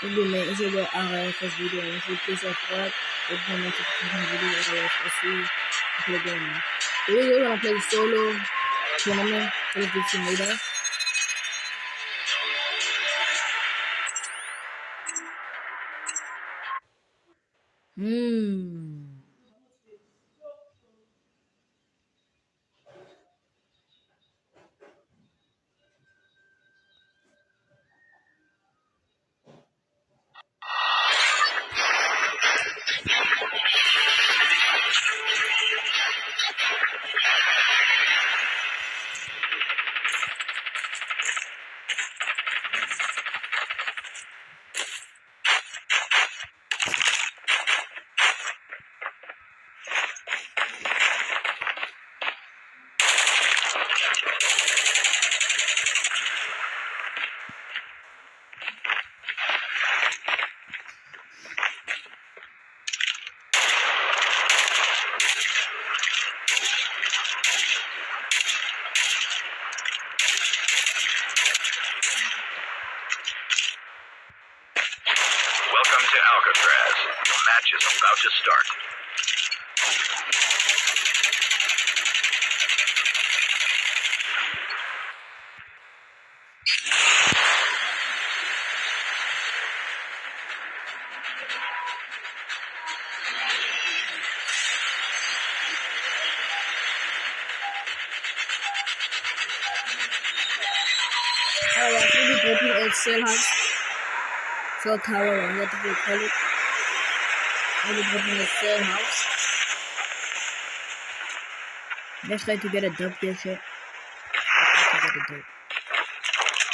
Oublie, essaie de arrêter cette vidéo. Essaie de subscribe. Et de mettre cette vidéo aussi. Play game. Today we're gonna play solo tournament with the simulator. Welcome to Alcatraz. The match is about to start. Actually, go to Excel house. So tower, what do you call it? I will go to Excel house. Let's try to get a dub here, shit.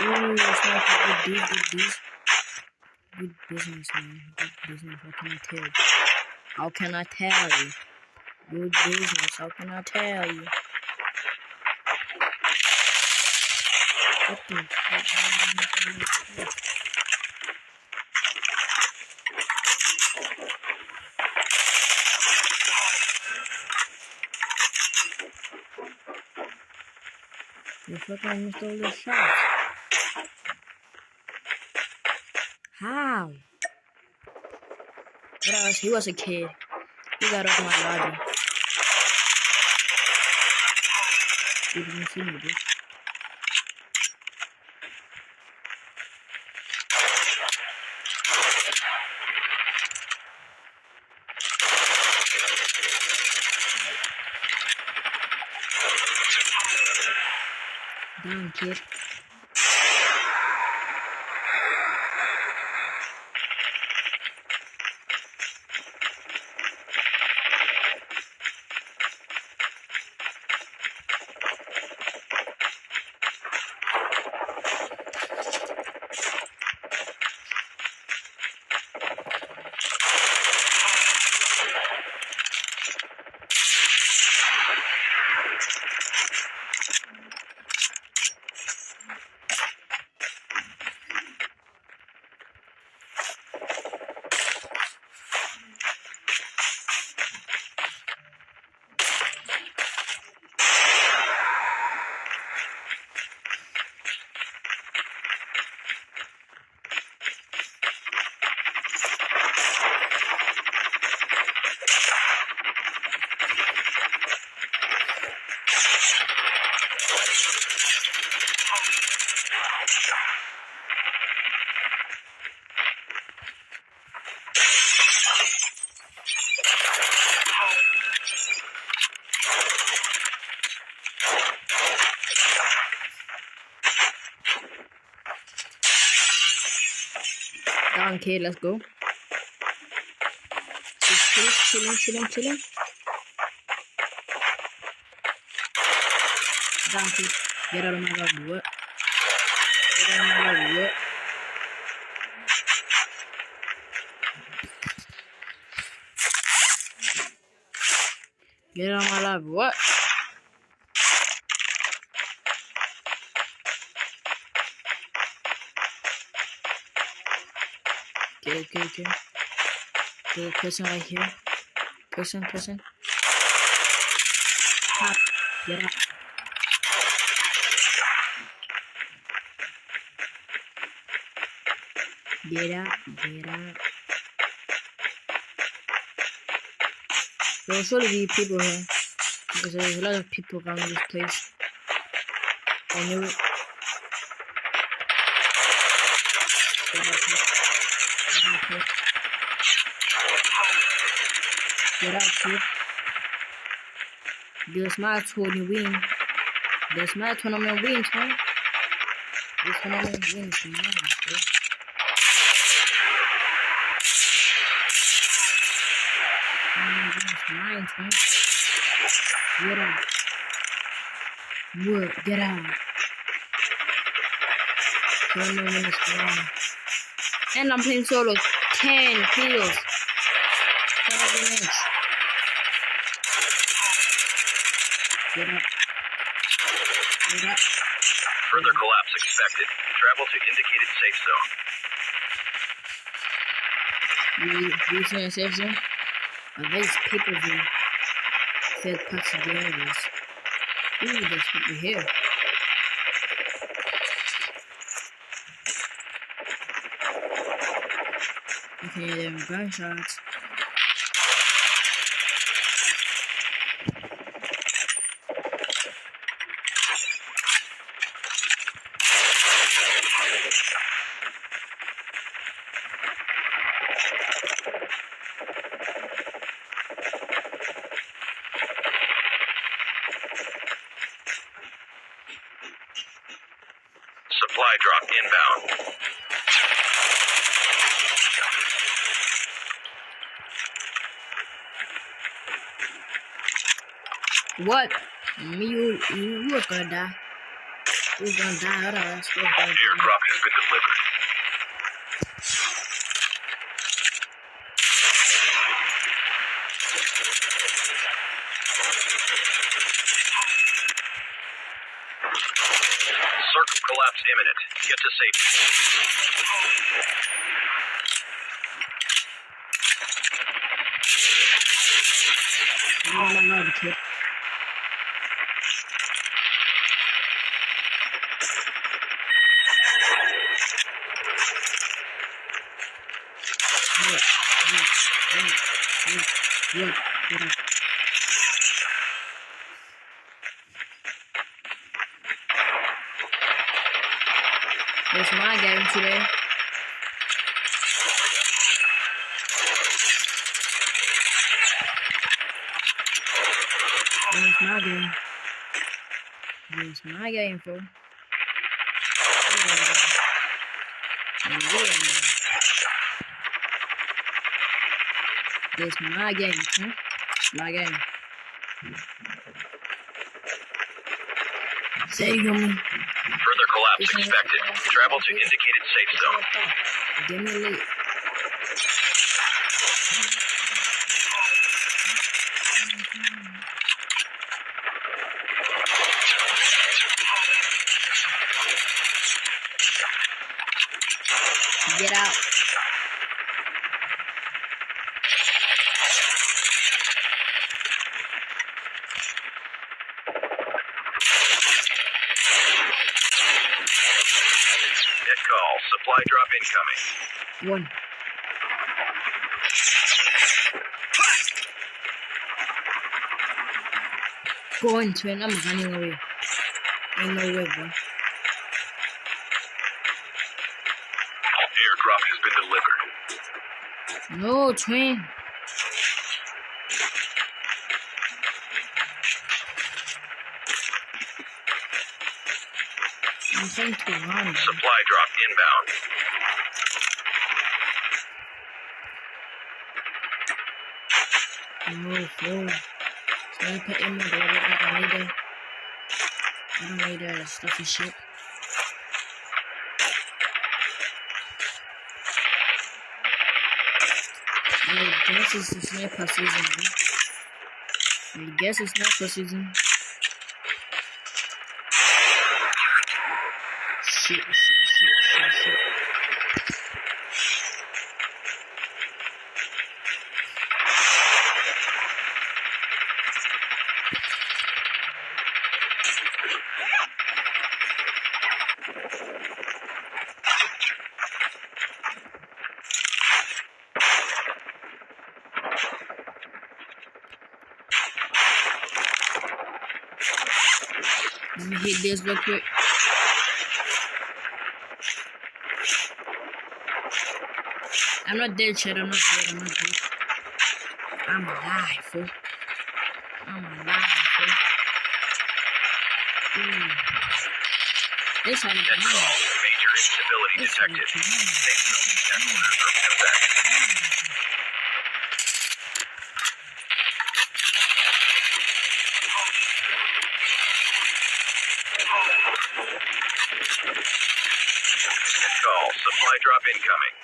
Ooh, it's not good this. Good business, man. Good business. How can I tell you? Good business. How can I tell you? What the fuck? You fucking missed all the shots. How? He was a kid. He got off my lobby. You didn't see me, dude. Down, kid. Down, kid. Let's go. Chilling. Down, kid. Get out of my lobby. What? Get out of my lobby. What? Get out of my lobby. What? Okay. There's a person right here. Person. Hop. Get up. Get out, get out. There will surely be people here because there's a lot of people around this place. I knew it. Get out, kid. This my tournament win. This my tournament win, man. This tournament win is mine, bro. Mine, man. Get out. What? Get out. Tournament win is mine. And I'm playing solo. 10 kills. What are the next? Get up. Get up. Further collapse expected. Travel to indicated safe zone. You saying safe zone? There's people here. Fed parts of the areas. Ooh, there's people here. Okay, there are gunshots. Supply drop inbound. What? You was gonna die. You was gonna die, otherwise you was gonna die. Airdrop has been delivered. Circle collapse imminent. Get to safety. I love the kid. What? It's my game today. It's my game. It's my game, fool. It's my game, huh? My game. Say you me. Further collapse expected. Travel to indicated safe zone. Give me a lead. Get out. Net call. Supply drop incoming. One. Go on, twin. I'm running away. Ain't no way, bro. Airdrop has been delivered. No, twin. I'm trying to run. Supply drop inbound. No, fool. Sniper ammo, I don't need that. I don't need that stuffy shit. I guess it's the sniper season, man. I guess it's sniper season. Shit. Let me hit this real quick. I'm not dead, Chad. I'm not dead. I'm alive, fool. This how you Net call. Major instability detected. Safe zone temperatures are in effect. Net call. Supply drop incoming.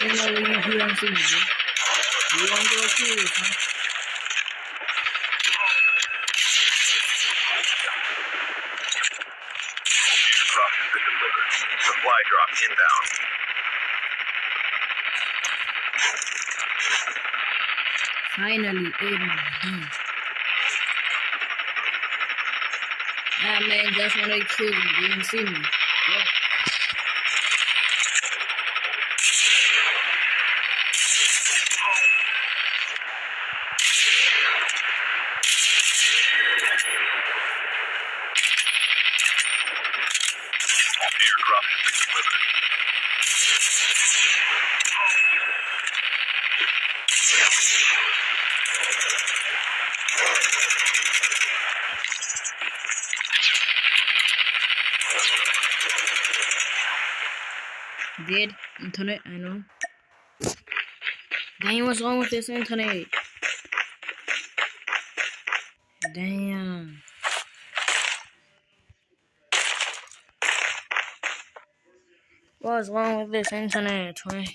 You know when you don't see me, bro. You want to go curious, huh? Aircraft has been delivered. Supply drop inbound. Finally, Aiden. That man just wanted to kill me. He didn't see me. What? Aircraft has been delivered. Dead internet, I know. Dang, what's wrong with this internet? Damn. What's wrong with this internet, twin?